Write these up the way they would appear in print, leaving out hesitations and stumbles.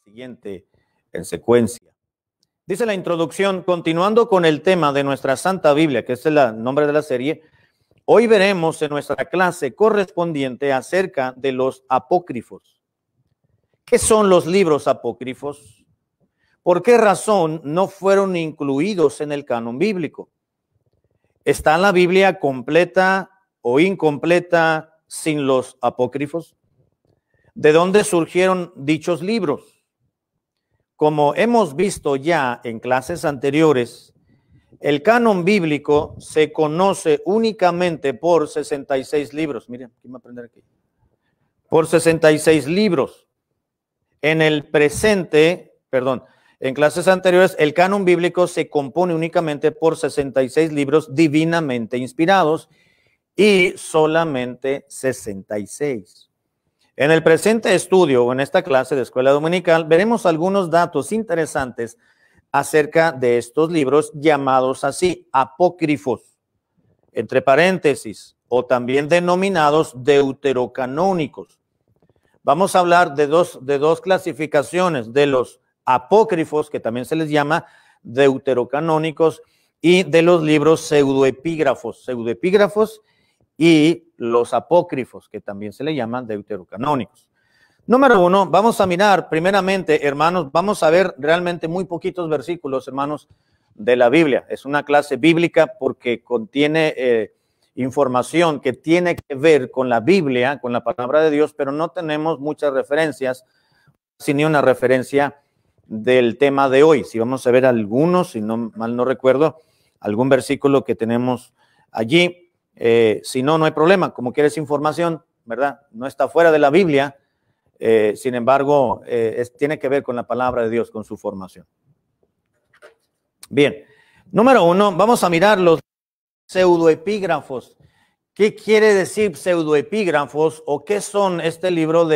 siguiente en secuencia. Dice la introducción, continuando con el tema de nuestra Santa Biblia, que es el nombre de la serie, hoy veremos en nuestra clase correspondiente acerca de los apócrifos. ¿Qué son los libros apócrifos? ¿Por qué razón no fueron incluidos en el canon bíblico? ¿Está la Biblia completa o incompleta sin los apócrifos? ¿De dónde surgieron dichos libros? Como hemos visto ya en clases anteriores, el canon bíblico se conoce únicamente por 66 libros. Miren, ¿quién va a aprender aquí? Por 66 libros. En el presente, en clases anteriores, el canon bíblico se compone únicamente por 66 libros divinamente inspirados y solamente 66. En el presente estudio o en esta clase de escuela dominical veremos algunos datos interesantes acerca de estos libros llamados así, apócrifos, entre paréntesis, o también denominados deuterocanónicos. Vamos a hablar de dos clasificaciones, de los apócrifos, que también se les llama deuterocanónicos, y de los libros pseudoepígrafos y los apócrifos, que también se le llaman deuterocanónicos. Número uno, vamos a mirar primeramente, hermanos, vamos a ver realmente muy poquitos versículos, hermanos, de la Biblia. Es una clase bíblica porque contiene información que tiene que ver con la Biblia, con la palabra de Dios, pero no tenemos muchas referencias, ni una referencia del tema de hoy. Si vamos a ver algunos, si no mal no recuerdo, algún versículo que tenemos allí. Si no, no hay problema. Como quieres información, ¿verdad? No está fuera de la Biblia. Sin embargo, tiene que ver con la palabra de Dios, con su formación. Bien. Número uno, vamos a mirar los pseudoepígrafos. ¿Qué quiere decir pseudoepígrafos o qué son este libro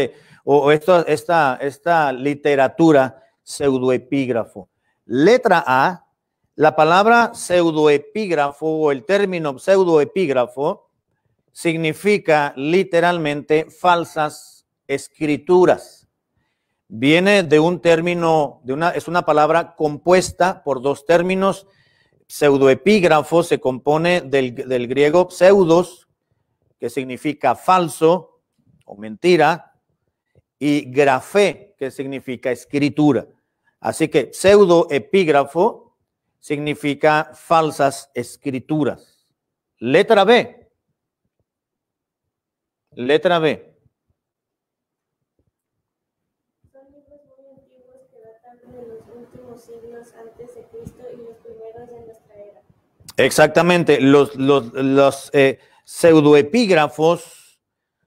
esta literatura pseudoepígrafo? Letra A. La palabra pseudoepígrafo o el término pseudoepígrafo significa literalmente falsas escrituras. Viene de un término, es una palabra compuesta por dos términos. Pseudoepígrafo se compone del griego pseudos, que significa falso o mentira, y grafé, que significa escritura. Así que pseudoepígrafo significa falsas escrituras. Letra B. Letra B. Son libros muy antiguos que datan de los últimos siglos antes de Cristo y los primeros de nuestra era. Exactamente. Los pseudoepígrafos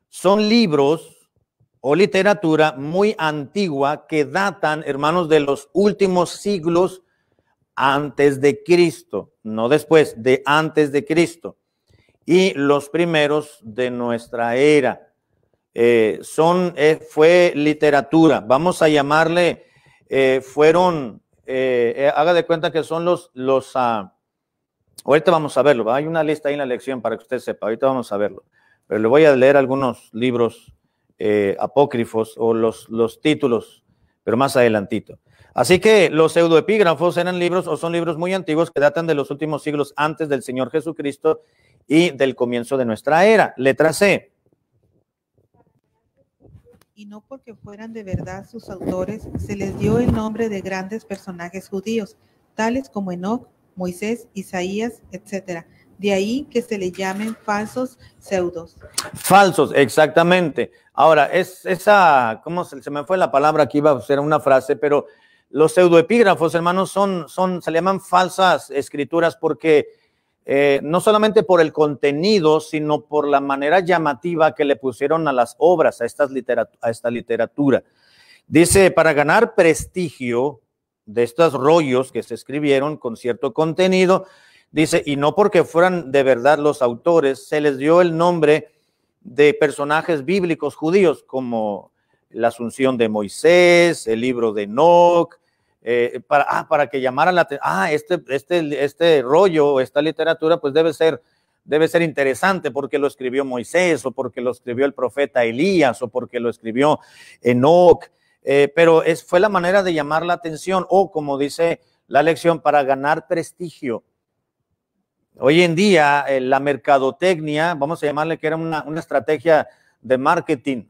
son libros o literatura muy antigua que datan, hermanos, de los últimos siglos antes de Cristo, no después, de antes de Cristo, y los primeros de nuestra era. Fue literatura, vamos a llamarle, haga de cuenta que son ahorita vamos a verlo, hay una lista ahí en la lección para que usted sepa, ahorita vamos a verlo, pero le voy a leer algunos libros apócrifos o los títulos, pero más adelantito. Así que los pseudoepígrafos eran libros o son libros muy antiguos que datan de los últimos siglos antes del Señor Jesucristo y del comienzo de nuestra era. Letra C. Y no porque fueran de verdad sus autores, se les dio el nombre de grandes personajes judíos, tales como Enoc, Moisés, Isaías, etc. De ahí que se le llamen falsos pseudos. Falsos, exactamente. Ahora, ¿cómo se me fue la palabra? Aquí iba a ser una frase, pero los pseudoepígrafos, hermanos, se le llaman falsas escrituras porque no solamente por el contenido, sino por la manera llamativa que le pusieron a las obras, a esta literatura. Dice, para ganar prestigio de estos rollos que se escribieron con cierto contenido, dice, y no porque fueran de verdad los autores, se les dio el nombre de personajes bíblicos judíos como la Asunción de Moisés, el libro de Enoc, para que llamara la atención. Este rollo, esta literatura, pues debe ser interesante porque lo escribió Moisés, o porque lo escribió el profeta Elías, o porque lo escribió Enoc. pero fue la manera de llamar la atención, o como dice la lección, para ganar prestigio. Hoy en día, la mercadotecnia, vamos a llamarle que era una estrategia de marketing,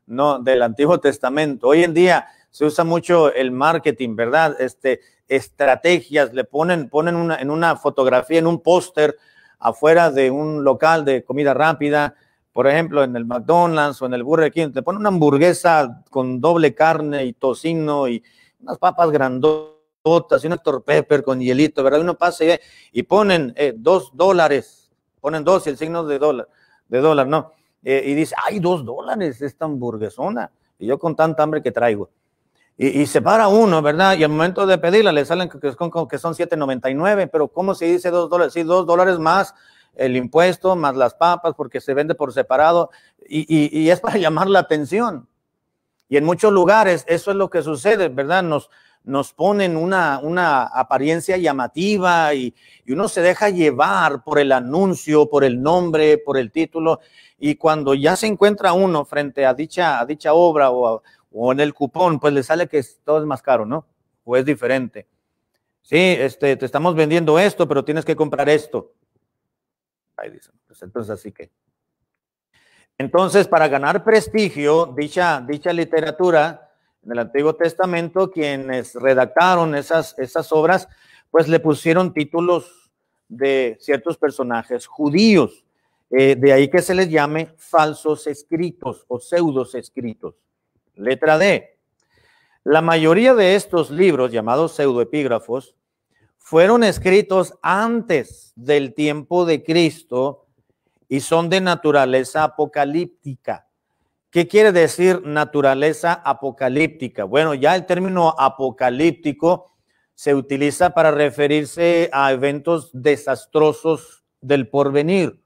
no del Antiguo Testamento. Hoy en día se usa mucho el marketing, ¿verdad? Estrategias, le ponen en una fotografía, en un póster afuera de un local de comida rápida, por ejemplo, en el McDonald's o en el Burger King, te ponen una hamburguesa con doble carne y tocino y unas papas grandotas y una Dr. Pepper con hielito, ¿verdad? Uno pasa y ponen $2, ponen 2 y el signo de dólar, ¿no? Y dice, ¡ay, $2 esta hamburguesona! Y yo con tanta hambre que traigo. Y se para uno, ¿verdad? Y al momento de pedirla le salen que son $7.99, pero ¿cómo se dice $2? Sí, $2 más el impuesto, más las papas, porque se vende por separado, y es para llamar la atención. Y en muchos lugares eso es lo que sucede, ¿verdad? Nos ponen una apariencia llamativa y uno se deja llevar por el anuncio, por el nombre, por el título, y cuando ya se encuentra uno frente a dicha obra o en el cupón, pues le sale que todo es más caro, ¿no? O es diferente. Sí, te estamos vendiendo esto, pero tienes que comprar esto. Ahí dicen, pues entonces así que. Entonces, para ganar prestigio, dicha literatura en el Antiguo Testamento, quienes redactaron esas obras, pues le pusieron títulos de ciertos personajes judíos. De ahí que se les llame falsos escritos o pseudos escritos. Letra D. La mayoría de estos libros, llamados pseudoepígrafos, fueron escritos antes del tiempo de Cristo y son de naturaleza apocalíptica. ¿Qué quiere decir naturaleza apocalíptica? Bueno, ya el término apocalíptico se utiliza para referirse a eventos desastrosos del porvenir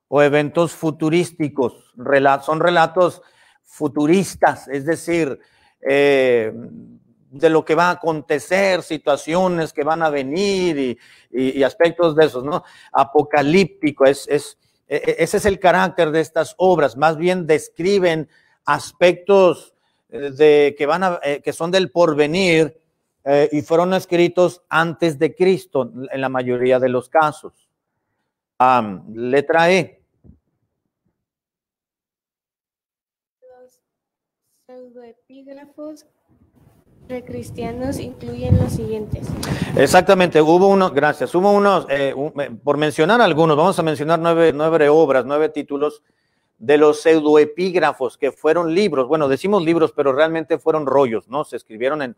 o eventos futurísticos. Son relatos futuristas, es decir, de lo que va a acontecer, situaciones que van a venir y aspectos de esos, ¿no? Apocalíptico, ese es el carácter de estas obras, más bien describen aspectos que son del porvenir y fueron escritos antes de Cristo en la mayoría de los casos. Letra E. Los pseudoepígrafos precristianos incluyen los siguientes. Exactamente, hubo unos, por mencionar algunos, vamos a mencionar nueve obras, 9 títulos de los pseudoepígrafos, que fueron libros, bueno, decimos libros, pero realmente fueron rollos, ¿no? Se escribieron en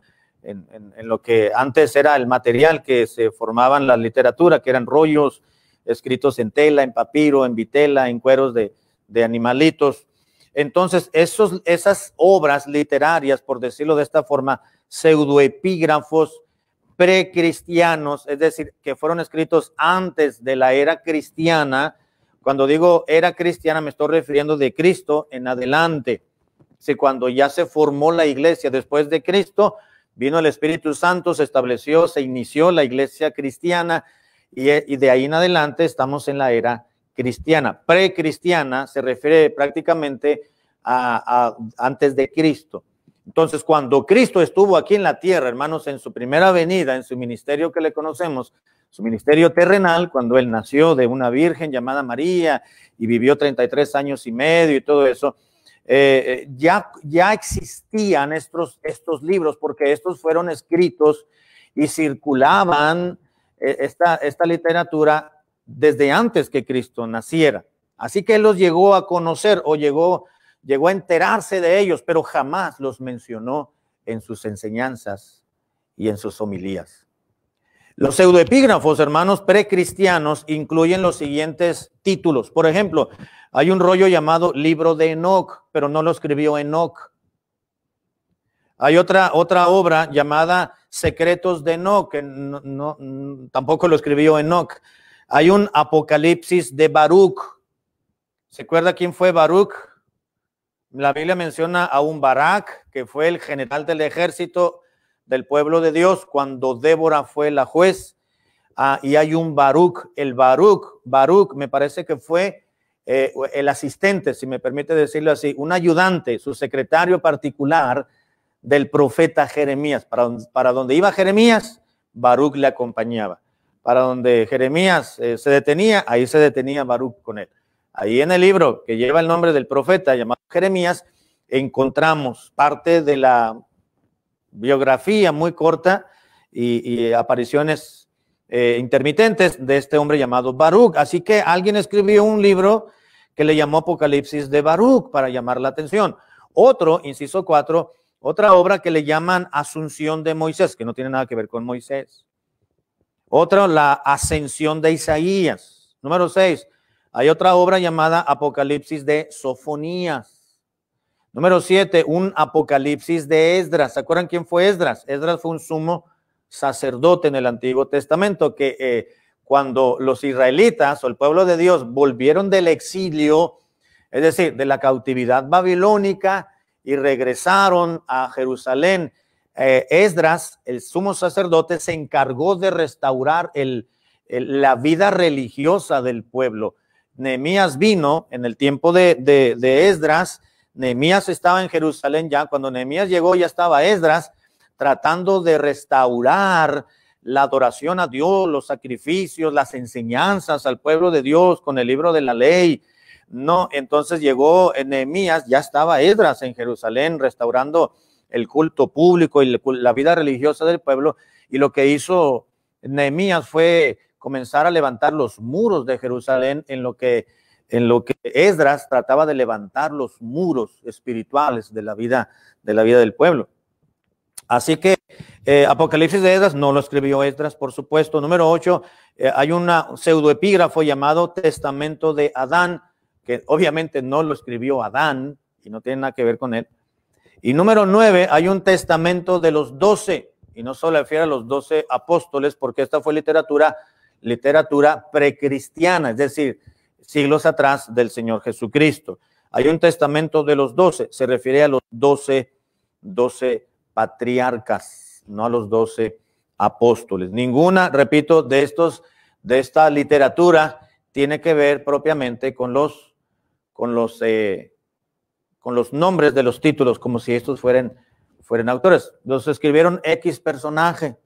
lo que antes era el material que se formaba en la literatura, que eran rollos escritos en tela, en papiro, en vitela, en cueros de animalitos. Entonces, esas obras literarias, por decirlo de esta forma, pseudoepígrafos precristianos, es decir, que fueron escritos antes de la era cristiana. Cuando digo era cristiana, me estoy refiriendo de Cristo en adelante. Si cuando ya se formó la iglesia después de Cristo, vino el Espíritu Santo, se estableció, se inició la iglesia cristiana y de ahí en adelante estamos en la era cristiana. Precristiana se refiere prácticamente a antes de Cristo. Entonces, cuando Cristo estuvo aquí en la tierra, hermanos, en su primera venida, en su ministerio que le conocemos, su ministerio terrenal, cuando él nació de una virgen llamada María y vivió 33 años y medio y todo eso, ya existían estos libros, porque estos fueron escritos y circulaban esta literatura desde antes que Cristo naciera. Así que él los llegó a conocer o llegó a enterarse de ellos, pero jamás los mencionó en sus enseñanzas y en sus homilías. Los pseudoepígrafos, hermanos, precristianos incluyen los siguientes títulos. Por ejemplo, hay un rollo llamado Libro de Enoc, pero no lo escribió Enoc. Hay otra obra llamada Secretos de Enoc, que tampoco lo escribió Enoc. Hay un Apocalipsis de Baruch. ¿Se acuerda quién fue Baruch? La Biblia menciona a un Barak, que fue el general del ejército del pueblo de Dios cuando Débora fue la juez. Y hay un Baruch, el Baruch me parece que fue el asistente, si me permite decirlo así, un ayudante, su secretario particular del profeta Jeremías. Para donde iba Jeremías, Baruc le acompañaba. Para donde Jeremías se detenía, ahí se detenía Baruc con él. Ahí en el libro que lleva el nombre del profeta llamado Jeremías, encontramos parte de la biografía muy corta y apariciones intermitentes de este hombre llamado Baruc. Así que alguien escribió un libro que le llamó Apocalipsis de Baruc para llamar la atención. Otro, inciso 4, otra obra que le llaman Asunción de Moisés, que no tiene nada que ver con Moisés. Otra, la Ascensión de Isaías. Número 6, hay otra obra llamada Apocalipsis de Sofonías. Número 7, un Apocalipsis de Esdras. ¿Se acuerdan quién fue Esdras? Esdras fue un sumo sacerdote en el Antiguo Testamento que cuando los israelitas o el pueblo de Dios volvieron del exilio, es decir, de la cautividad babilónica y regresaron a Jerusalén, Esdras, el sumo sacerdote, se encargó de restaurar la vida religiosa del pueblo. Nehemías vino en el tiempo de Esdras. Nehemías estaba en Jerusalén ya. Cuando Nehemías llegó, ya estaba Esdras tratando de restaurar la adoración a Dios, los sacrificios, las enseñanzas al pueblo de Dios con el libro de la ley. No, entonces llegó Nehemías, ya estaba Esdras en Jerusalén restaurando el culto público y la vida religiosa del pueblo, y lo que hizo Nehemías fue comenzar a levantar los muros de Jerusalén en lo que Esdras trataba de levantar los muros espirituales de la vida del pueblo. Así que Apocalipsis de Esdras no lo escribió Esdras, por supuesto. Número 8, hay un pseudoepígrafo llamado Testamento de Adán, que obviamente no lo escribió Adán y no tiene nada que ver con él. Y número 9, hay un testamento de los 12, y no solo refiere a los 12 apóstoles, porque esta fue literatura precristiana, es decir, siglos atrás del Señor Jesucristo. Hay un testamento de los 12, se refiere a los 12 patriarcas, no a los 12 apóstoles. Ninguna, repito, de esta literatura tiene que ver propiamente con los nombres de los títulos, como si estos fueran autores. Los escribieron X personaje,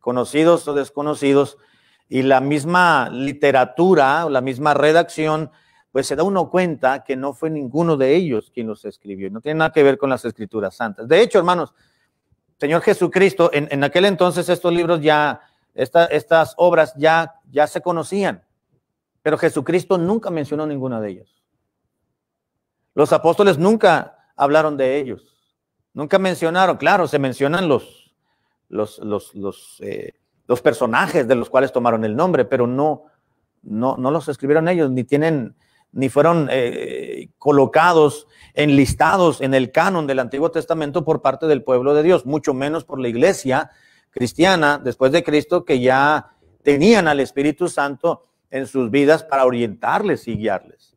conocidos o desconocidos, y la misma literatura o la misma redacción, pues se da uno cuenta que no fue ninguno de ellos quien los escribió. No tiene nada que ver con las Escrituras Santas. De hecho, hermanos, Señor Jesucristo, en aquel entonces estos libros estas obras ya se conocían, pero Jesucristo nunca mencionó ninguna de ellas. Los apóstoles nunca hablaron de ellos, nunca mencionaron. Claro, se mencionan los personajes de los cuales tomaron el nombre, pero no los escribieron ellos, ni fueron colocados, enlistados en el canon del Antiguo Testamento por parte del pueblo de Dios, mucho menos por la iglesia cristiana después de Cristo, que ya tenían al Espíritu Santo en sus vidas para orientarles y guiarles.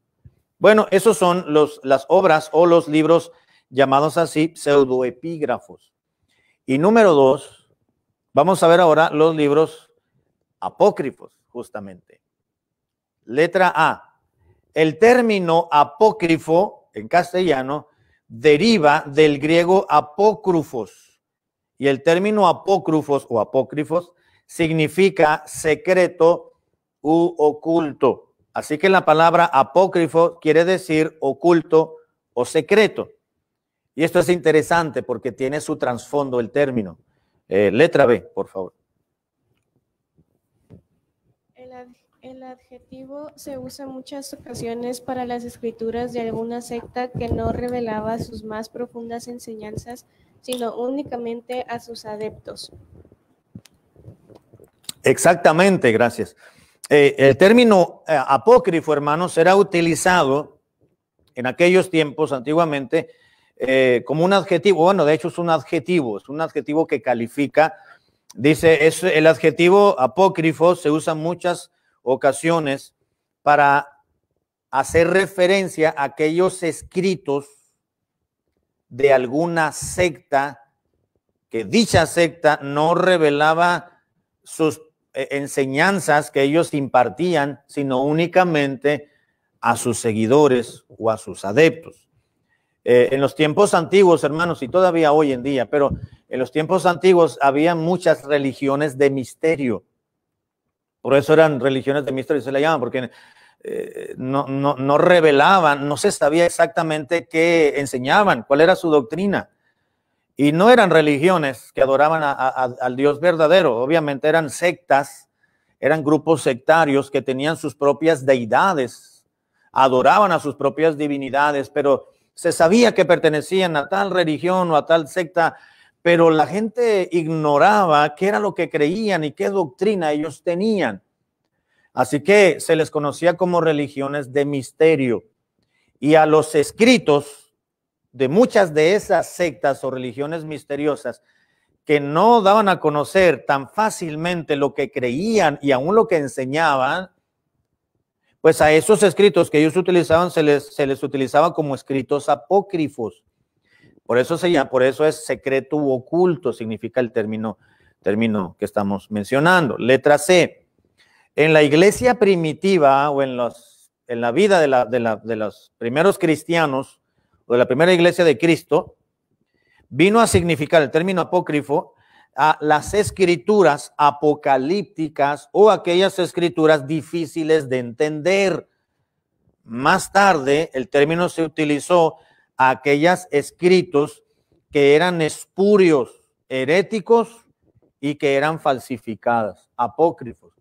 Bueno, esos son las obras o los libros llamados así pseudoepígrafos. Y número 2, vamos a ver ahora los libros apócrifos, justamente. Letra A. El término apócrifo en castellano deriva del griego apócrifos, y el término apócrifos o apócrifos significa secreto u oculto. Así que la palabra apócrifo quiere decir oculto o secreto. Y esto es interesante porque tiene su trasfondo el término. Letra B, por favor. El adjetivo se usa en muchas ocasiones para las escrituras de alguna secta que no revelaba sus más profundas enseñanzas, sino únicamente a sus adeptos. Exactamente, gracias. El término apócrifo, hermanos, era utilizado en aquellos tiempos, antiguamente, como un adjetivo. Bueno, de hecho es un adjetivo que califica. Dice, el adjetivo apócrifo se usa en muchas ocasiones para hacer referencia a aquellos escritos de alguna secta, que dicha secta no revelaba sus enseñanzas que ellos impartían, sino únicamente a sus seguidores o a sus adeptos. En los tiempos antiguos, hermanos, y todavía hoy en día, pero en los tiempos antiguos había muchas religiones de misterio. Por eso eran religiones de misterio, se le llaman, porque no revelaban, no se sabía exactamente qué enseñaban, cuál era su doctrina. Y no eran religiones que adoraban al Dios verdadero, obviamente eran sectas, eran grupos sectarios que tenían sus propias deidades, adoraban a sus propias divinidades, pero se sabía que pertenecían a tal religión o a tal secta, pero la gente ignoraba qué era lo que creían y qué doctrina ellos tenían. Así que se les conocía como religiones de misterio. Y a los escritos de muchas de esas sectas o religiones misteriosas que no daban a conocer tan fácilmente lo que creían y aún lo que enseñaban, pues a esos escritos que ellos utilizaban se les utilizaba como escritos apócrifos. Por eso es secreto u oculto, significa el término que estamos mencionando. Letra C. En la iglesia primitiva o en la vida de los primeros cristianos o de la primera iglesia de Cristo, vino a significar el término apócrifo a las escrituras apocalípticas o aquellas escrituras difíciles de entender. Más tarde, el término se utilizó a aquellos escritos que eran espurios, heréticos y que eran falsificadas, apócrifos.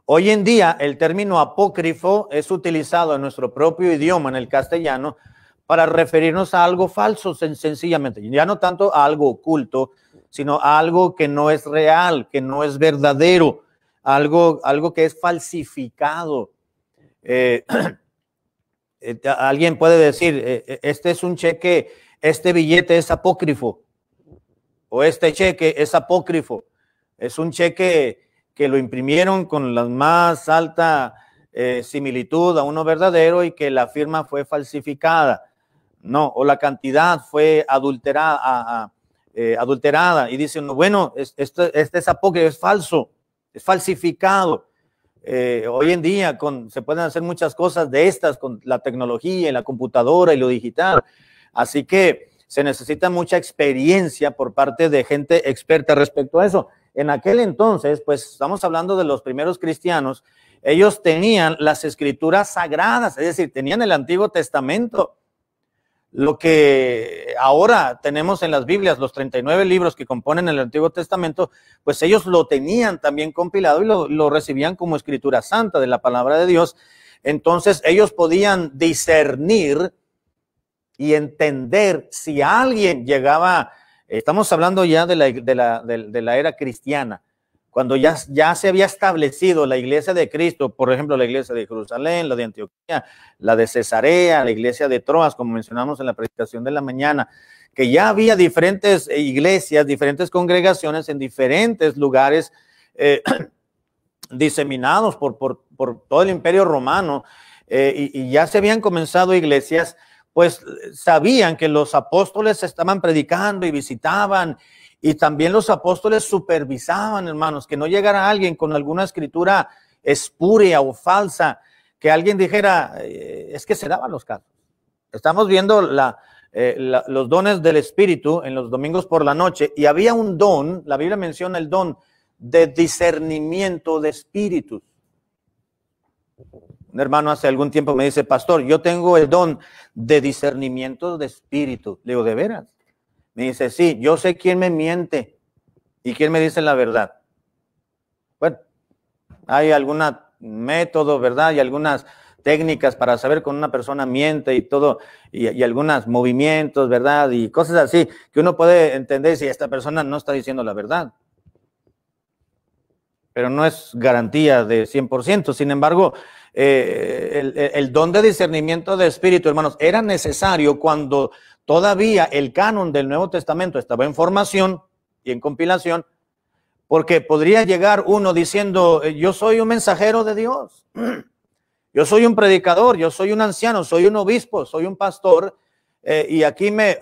Hoy en día, el término apócrifo es utilizado en nuestro propio idioma, en el castellano, para referirnos a algo falso, sencillamente. Ya no tanto a algo oculto, sino a algo que no es real, que no es verdadero, algo que es falsificado. Alguien puede decir, este es un cheque, este billete es apócrifo, o este cheque es apócrifo. Es un cheque que lo imprimieron con la más alta similitud a uno verdadero y que la firma fue falsificada. No, o la cantidad fue adulterada y dicen, bueno, este es apócrifo, es falso, es falsificado. Hoy en día se pueden hacer muchas cosas de estas con la tecnología y la computadora y lo digital. Así que se necesita mucha experiencia por parte de gente experta respecto a eso. En aquel entonces, pues estamos hablando de los primeros cristianos, ellos tenían las escrituras sagradas, es decir, tenían el Antiguo Testamento. Lo que ahora tenemos en las Biblias, los 39 libros que componen el Antiguo Testamento, pues ellos lo tenían también compilado y lo recibían como escritura santa de la palabra de Dios. Entonces ellos podían discernir y entender si alguien llegaba, estamos hablando ya de la era cristiana, cuando ya se había establecido la iglesia de Cristo, por ejemplo, la iglesia de Jerusalén, la de Antioquía, la de Cesarea, la iglesia de Troas, como mencionamos en la predicación de la mañana, que ya había diferentes iglesias, diferentes congregaciones en diferentes lugares diseminados por todo el imperio romano, y ya se habían comenzado iglesias, pues sabían que los apóstoles estaban predicando y visitaban. Y también los apóstoles supervisaban, hermanos, que no llegara alguien con alguna escritura espuria o falsa, que alguien dijera, es que se daban los casos. Estamos viendo los dones del Espíritu en los domingos por la noche, y había un don, la Biblia menciona el don de discernimiento de espíritus. Un hermano hace algún tiempo me dice, pastor, yo tengo el don de discernimiento de espíritu. Le digo, ¿de veras? Me dice, sí, yo sé quién me miente y quién me dice la verdad. Bueno, hay algún método, ¿verdad? Y algunas técnicas para saber cuando una persona miente y todo, y algunos movimientos, ¿verdad? Y cosas así, que uno puede entender si esta persona no está diciendo la verdad. Pero no es garantía de 100%. Sin embargo, el don de discernimiento de espíritu, hermanos, era necesario cuando todavía el canon del Nuevo Testamento estaba en formación y en compilación, porque podría llegar uno diciendo, yo soy un mensajero de Dios, yo soy un predicador, yo soy un anciano, soy un obispo, soy un pastor, y aquí me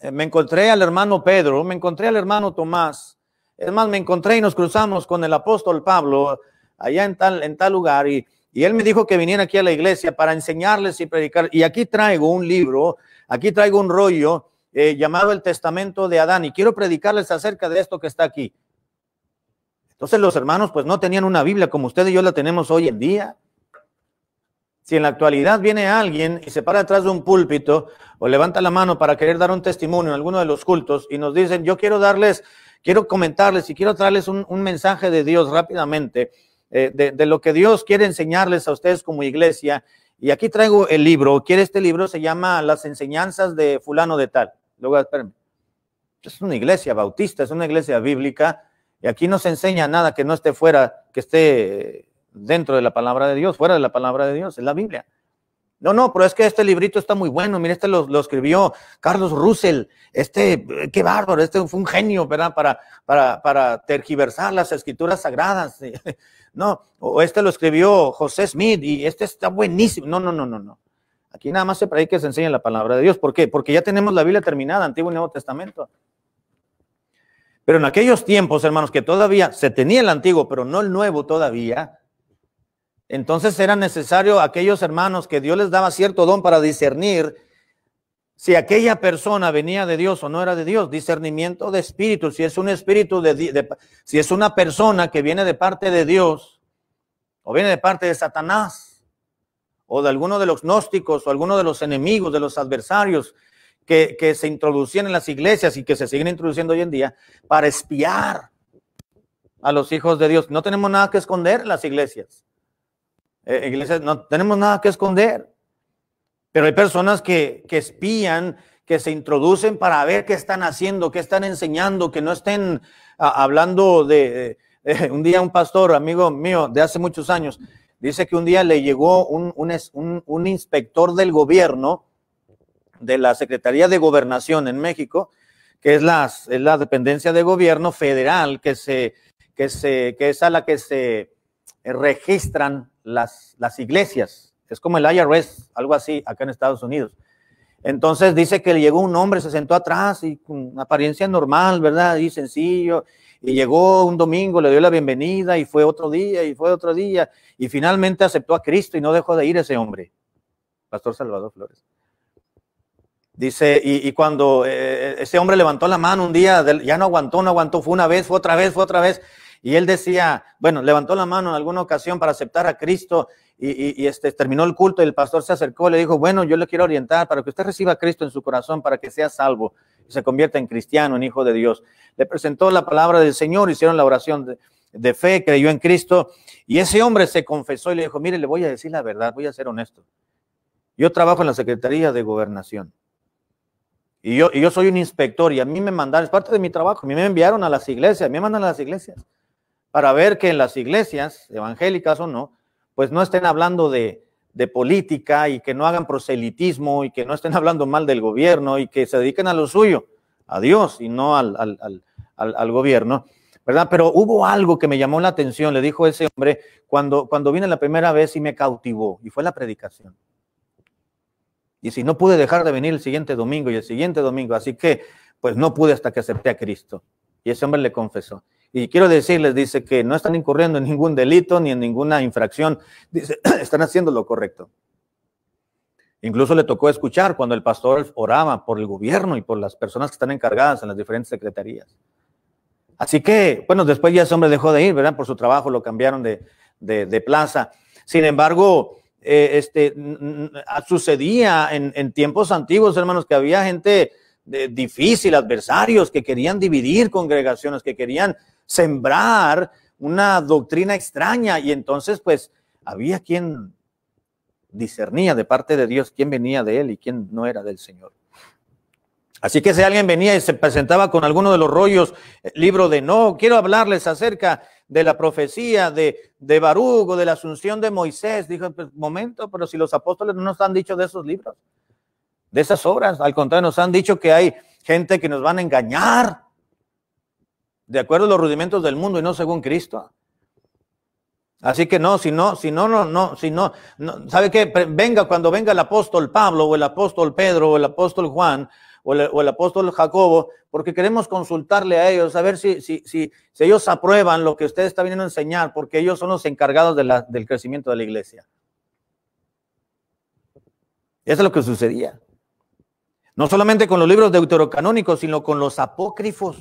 encontré al hermano Pedro, me encontré al hermano Tomás, es más, me encontré y nos cruzamos con el apóstol Pablo allá en tal lugar, y Y él me dijo que viniera aquí a la iglesia para enseñarles y predicar. Y aquí traigo un libro, aquí traigo un rollo llamado El Testamento de Adán. Y quiero predicarles acerca de esto que está aquí. Entonces los hermanos pues no tenían una Biblia como usted y yo la tenemos hoy en día. Si en la actualidad viene alguien y se para detrás de un púlpito o levanta la mano para querer dar un testimonio en alguno de los cultos y nos dicen, yo quiero comentarles y quiero traerles un mensaje de Dios rápidamente, de lo que Dios quiere enseñarles a ustedes como iglesia. Y aquí traigo el libro. Este libro se llama Las enseñanzas de fulano de tal. Luego, espérenme. Es una iglesia bautista, es una iglesia bíblica. Y aquí no se enseña nada que no esté fuera, que esté dentro de la palabra de Dios, fuera de la palabra de Dios, es la Biblia. No, pero es que este librito está muy bueno. Mire, lo escribió Carlos Russell. Qué bárbaro, fue un genio, ¿verdad? Para tergiversar las escrituras sagradas. No, o lo escribió José Smith y está buenísimo. No. Aquí nada más se predica y se enseña la palabra de Dios. ¿Por qué? Porque ya tenemos la Biblia terminada, Antiguo y Nuevo Testamento. Pero en aquellos tiempos, hermanos, que todavía se tenía el Antiguo, pero no el Nuevo todavía, entonces era necesario a aquellos hermanos que Dios les daba cierto don para discernir si aquella persona venía de Dios o no era de Dios. Discernimiento de espíritu, si es un espíritu si es una persona que viene de parte de Dios o viene de parte de Satanás o de alguno de los gnósticos o alguno de los enemigos, de los adversarios que se introducían en las iglesias y que se siguen introduciendo hoy en día para espiar a los hijos de Dios. No tenemos nada que esconder en las iglesias. Iglesias, no tenemos nada que esconder, pero hay personas que espían, que se introducen para ver qué están haciendo, qué están enseñando, que no estén hablando un día un pastor, amigo mío de hace muchos años, dice que un día le llegó un inspector del gobierno, de la Secretaría de Gobernación en México, que es la dependencia de gobierno federal, que es a la que se registran las iglesias. Es como el IRS, algo así, acá en Estados Unidos. Entonces dice que le llegó un hombre, se sentó atrás y con apariencia normal, ¿verdad? Y sencillo. Y llegó un domingo, le dio la bienvenida y fue otro día y finalmente aceptó a Cristo y no dejó de ir ese hombre. Pastor Salvador Flores. Dice, y cuando ese hombre levantó la mano un día, ya no aguantó, fue una vez, fue otra vez. Y él decía, bueno, levantó la mano en alguna ocasión para aceptar a Cristo y terminó el culto y el pastor se acercó y le dijo, bueno, yo le quiero orientar para que usted reciba a Cristo en su corazón, para que sea salvo y se convierta en cristiano, en hijo de Dios. Le presentó la palabra del Señor, hicieron la oración de fe, creyó en Cristo y ese hombre se confesó y le dijo, mire, le voy a decir la verdad, voy a ser honesto. Yo trabajo en la Secretaría de Gobernación. Y yo soy un inspector y a mí me mandaron, es parte de mi trabajo, a mí me enviaron a las iglesias, me mandan a las iglesias para ver que en las iglesias, evangélicas o no, pues no estén hablando de política y que no hagan proselitismo y que no estén hablando mal del gobierno y que se dediquen a lo suyo, a Dios y no al gobierno, ¿verdad? Pero hubo algo que me llamó la atención, le dijo ese hombre, cuando vine la primera vez y me cautivó, y fue la predicación. Y si no pude dejar de venir el siguiente domingo y el siguiente domingo, así que pues no pude hasta que acepté a Cristo. Y ese hombre le confesó. Y quiero decirles, dice que no están incurriendo en ningún delito ni en ninguna infracción. Dice, están haciendo lo correcto. Incluso le tocó escuchar cuando el pastor oraba por el gobierno y por las personas que están encargadas en las diferentes secretarías. Así que, bueno, después ya ese hombre dejó de ir, ¿verdad? Por su trabajo lo cambiaron de plaza. Sin embargo, sucedía en tiempos antiguos, hermanos, que había gente difícil, adversarios que querían dividir congregaciones, que querían sembrar una doctrina extraña y entonces pues había quien discernía de parte de Dios quién venía de él y quién no era del Señor. Así que si alguien venía y se presentaba con alguno de los rollos, libro de no, quiero hablarles acerca de la profecía de Baruch o de la asunción de Moisés, dijo, pues, momento, pero si los apóstoles no nos han dicho de esos libros, de esas obras, al contrario, nos han dicho que hay gente que nos van a engañar de acuerdo a los rudimentos del mundo y no según Cristo. Así que no, ¿sabe qué? Cuando venga el apóstol Pablo o el apóstol Pedro o el apóstol Juan o el apóstol Jacobo, porque queremos consultarle a ellos, a ver si ellos aprueban lo que usted está viniendo a enseñar, porque ellos son los encargados del crecimiento de la iglesia. Eso es lo que sucedía. No solamente con los libros deuterocanónicos, sino con los apócrifos.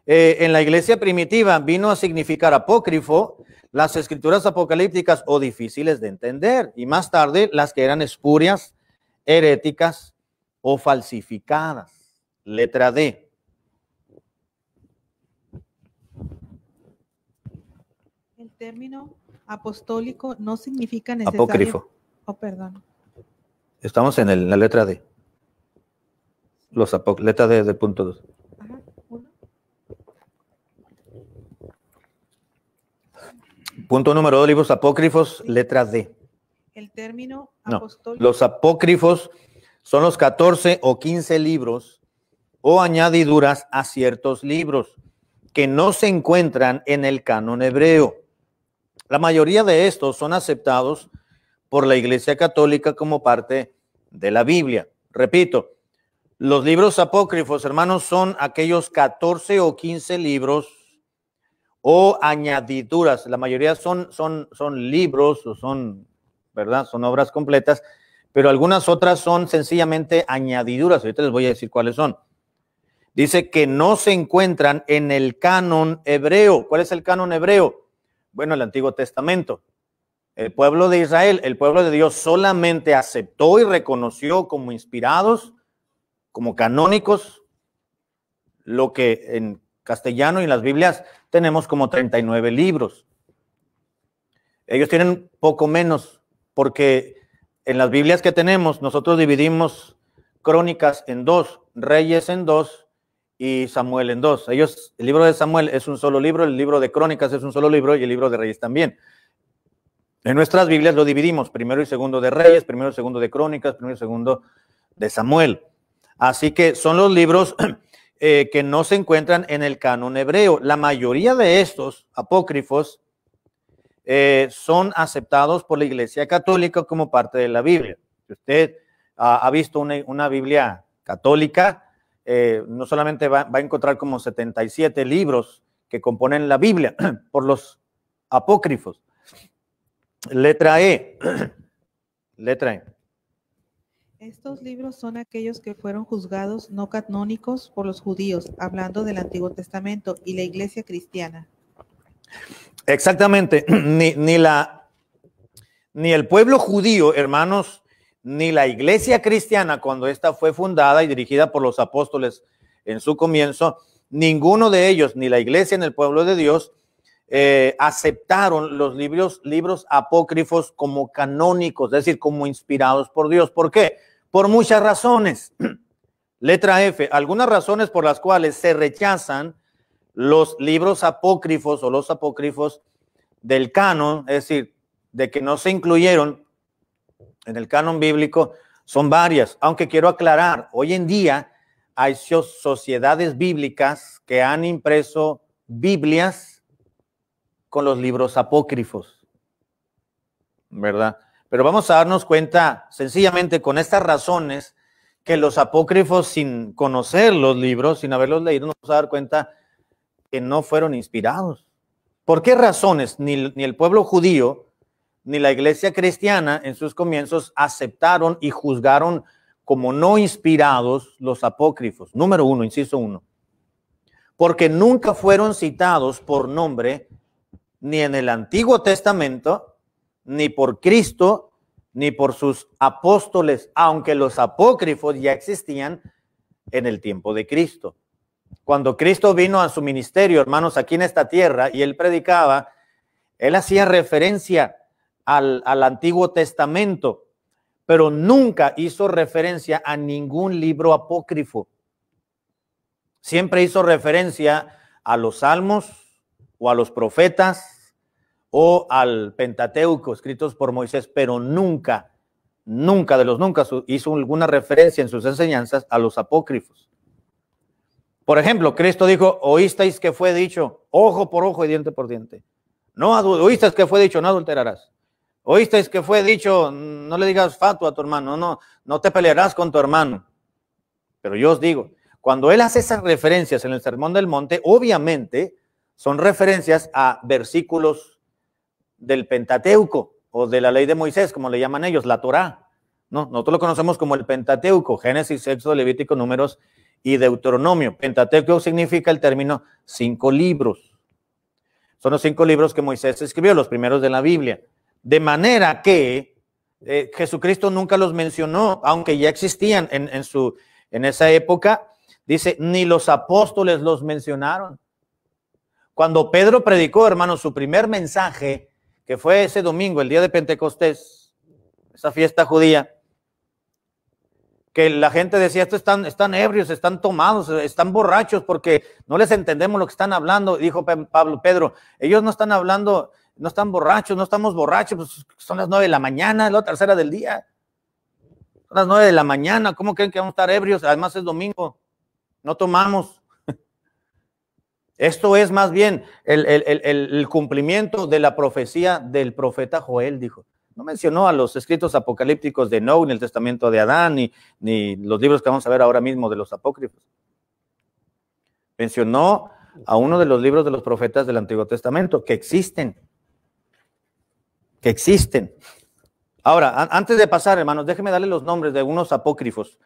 En la iglesia primitiva vino a significar apócrifo las escrituras apocalípticas o difíciles de entender, y más tarde las que eran espurias, heréticas o falsificadas. Letra D. El término apostólico no significa necesario. Apócrifo. Oh, perdón. Estamos en la letra D. Letra D del punto 2. Ajá, uno. Punto número 2, libros apócrifos, letra D. El término No, apostólico. los apócrifos son los 14 o 15 libros o añadiduras a ciertos libros que no se encuentran en el canon hebreo. La mayoría de estos son aceptados por la Iglesia Católica como parte de la Biblia. Repito, los libros apócrifos, hermanos, son aquellos 14 o 15 libros o añadiduras. La mayoría son libros o son, ¿verdad? Son obras completas, pero algunas otras son sencillamente añadiduras. Ahorita les voy a decir cuáles son. Dice que no se encuentran en el canon hebreo. ¿Cuál es el canon hebreo? Bueno, el Antiguo Testamento. El pueblo de Israel, el pueblo de Dios, solamente aceptó y reconoció como inspirados, como canónicos, lo que en castellano y en las Biblias tenemos como 39 libros. Ellos tienen poco menos, porque en las Biblias que tenemos, nosotros dividimos Crónicas en 2, Reyes en 2 y Samuel en 2. Ellos, el libro de Samuel es un solo libro, el libro de Crónicas es un solo libro y el libro de Reyes también. En nuestras Biblias lo dividimos, primero y segundo de Reyes, primero y segundo de Crónicas, primero y segundo de Samuel. Así que son los libros que no se encuentran en el canon hebreo. La mayoría de estos apócrifos son aceptados por la Iglesia Católica como parte de la Biblia. Si usted ha visto una Biblia católica, no solamente va a encontrar como 77 libros que componen la Biblia por los apócrifos. Letra E. Letra E. Estos libros son aquellos que fueron juzgados no canónicos por los judíos, hablando del Antiguo Testamento y la Iglesia cristiana. Exactamente. Ni el pueblo judío, hermanos, ni la Iglesia cristiana, cuando esta fue fundada y dirigida por los apóstoles en su comienzo, ninguno de ellos, ni la Iglesia ni el pueblo de Dios, aceptaron los libros apócrifos como canónicos, es decir, como inspirados por Dios. ¿Por qué? Por muchas razones. Letra F, algunas razones por las cuales se rechazan los libros apócrifos o los apócrifos del canon, es decir, de que no se incluyeron en el canon bíblico, son varias. Aunque quiero aclarar, hoy en día hay sociedades bíblicas que han impreso Biblias con los libros apócrifos, ¿verdad? Pero vamos a darnos cuenta sencillamente con estas razones que los apócrifos, sin conocer los libros, sin haberlos leído, nos vamos a dar cuenta que no fueron inspirados. ¿Por qué razones? Ni el pueblo judío ni la Iglesia cristiana en sus comienzos aceptaron y juzgaron como no inspirados los apócrifos. Número 1, inciso 1. Porque nunca fueron citados por nombre ni en el Antiguo Testamento, ni por Cristo, ni por sus apóstoles, aunque los apócrifos ya existían en el tiempo de Cristo. Cuando Cristo vino a su ministerio, hermanos, aquí en esta tierra, y él predicaba, él hacía referencia al Antiguo Testamento, pero nunca hizo referencia a ningún libro apócrifo. Siempre hizo referencia a los salmos o a los profetas o al Pentateuco escritos por Moisés, pero nunca hizo alguna referencia en sus enseñanzas a los apócrifos. Por ejemplo, Cristo dijo, oísteis que fue dicho, ojo por ojo y diente por diente. No oísteis que fue dicho, no adulterarás. Oísteis que fue dicho, no le digas fatuo a tu hermano, no te pelearás con tu hermano. Pero yo os digo, cuando él hace esas referencias en el Sermón del Monte, obviamente son referencias a versículos del Pentateuco o de la ley de Moisés, como le llaman ellos, la Torá. No, nosotros lo conocemos como el Pentateuco, Génesis, Éxodo, Levítico, Números y Deuteronomio. Pentateuco significa el término 5 libros. Son los 5 libros que Moisés escribió, los primeros de la Biblia. De manera que Jesucristo nunca los mencionó, aunque ya existían en esa época. Dice, ni los apóstoles los mencionaron. Cuando Pedro predicó, hermanos, su primer mensaje, que fue ese domingo, el día de Pentecostés, esa fiesta judía, que la gente decía, estos están ebrios, están tomados, están borrachos porque no les entendemos lo que están hablando. Dijo Pedro, ellos no están hablando, no están borrachos, no estamos borrachos, pues son las 9 de la mañana, la tercera del día. Son las 9 de la mañana, ¿cómo creen que vamos a estar ebrios? Además es domingo, no tomamos. Esto es más bien el cumplimiento de la profecía del profeta Joel, dijo. No mencionó a los escritos apocalípticos de Enoch, ni el testamento de Adán, ni los libros que vamos a ver ahora mismo de los apócrifos. Mencionó a uno de los libros de los profetas del Antiguo Testamento, que existen. Ahora, antes de pasar, hermanos, déjenme darle los nombres de unos apócrifos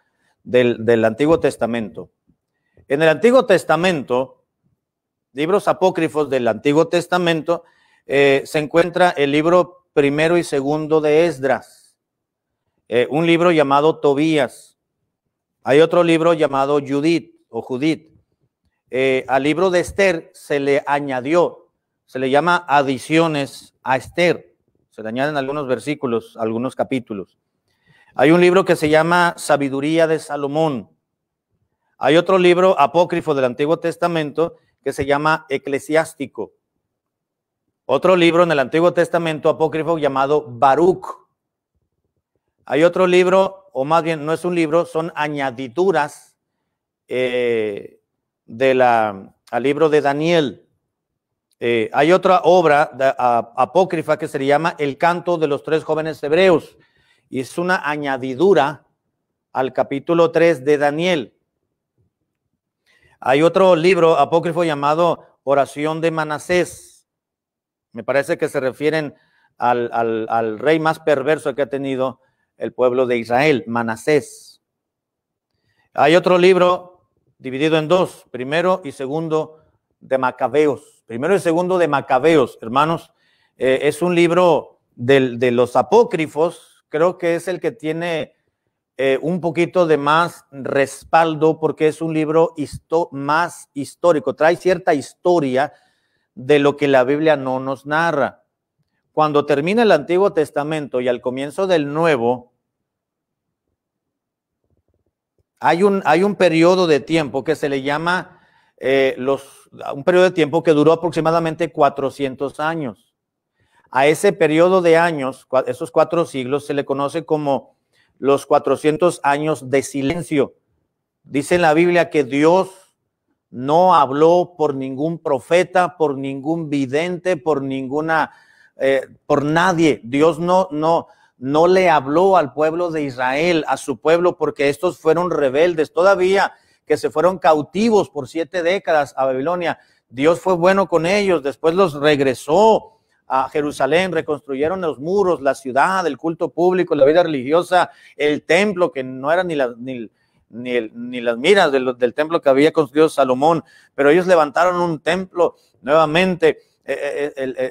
del Antiguo Testamento. En el Antiguo Testamento, libros apócrifos del Antiguo Testamento, se encuentra el libro primero y segundo de Esdras, un libro llamado Tobías. Hay otro libro llamado Judith. Al libro de Esther se le añadió, se le llama adiciones a Esther. Se le añaden algunos versículos, algunos capítulos. Hay un libro que se llama Sabiduría de Salomón. Hay otro libro apócrifo del Antiguo Testamento que se llama Eclesiástico. Otro libro en el Antiguo Testamento apócrifo llamado Baruch. Hay otro libro, o más bien no es un libro, son añadiduras al libro de Daniel. Hay otra obra apócrifa que se le llama El canto de los 3 jóvenes hebreos, y es una añadidura al capítulo 3 de Daniel. Hay otro libro apócrifo llamado Oración de Manasés. Me parece que se refieren al rey más perverso que ha tenido el pueblo de Israel, Manasés. Hay otro libro dividido en 2, primero y segundo de Macabeos. Primero y segundo de Macabeos, hermanos, es un libro de los apócrifos. Creo que es el que tiene un poquito de más respaldo porque es un libro más histórico. Trae cierta historia de lo que la Biblia no nos narra. Cuando termina el Antiguo Testamento y al comienzo del Nuevo, hay un periodo de tiempo que se le llama un periodo de tiempo que duró aproximadamente 400 años. A ese periodo de años, esos 4 siglos, se le conoce como los 400 años de silencio. Dice en la Biblia que Dios no habló por ningún profeta, por ningún vidente, por nadie. Dios no le habló al pueblo de Israel, a su pueblo, porque estos fueron rebeldes. Todavía que se fueron cautivos por 7 décadas a Babilonia, Dios fue bueno con ellos, después los regresó a Jerusalén, reconstruyeron los muros, la ciudad, el culto público, la vida religiosa, el templo, que no eran ni las miras del templo que había construido Salomón, pero ellos levantaron un templo nuevamente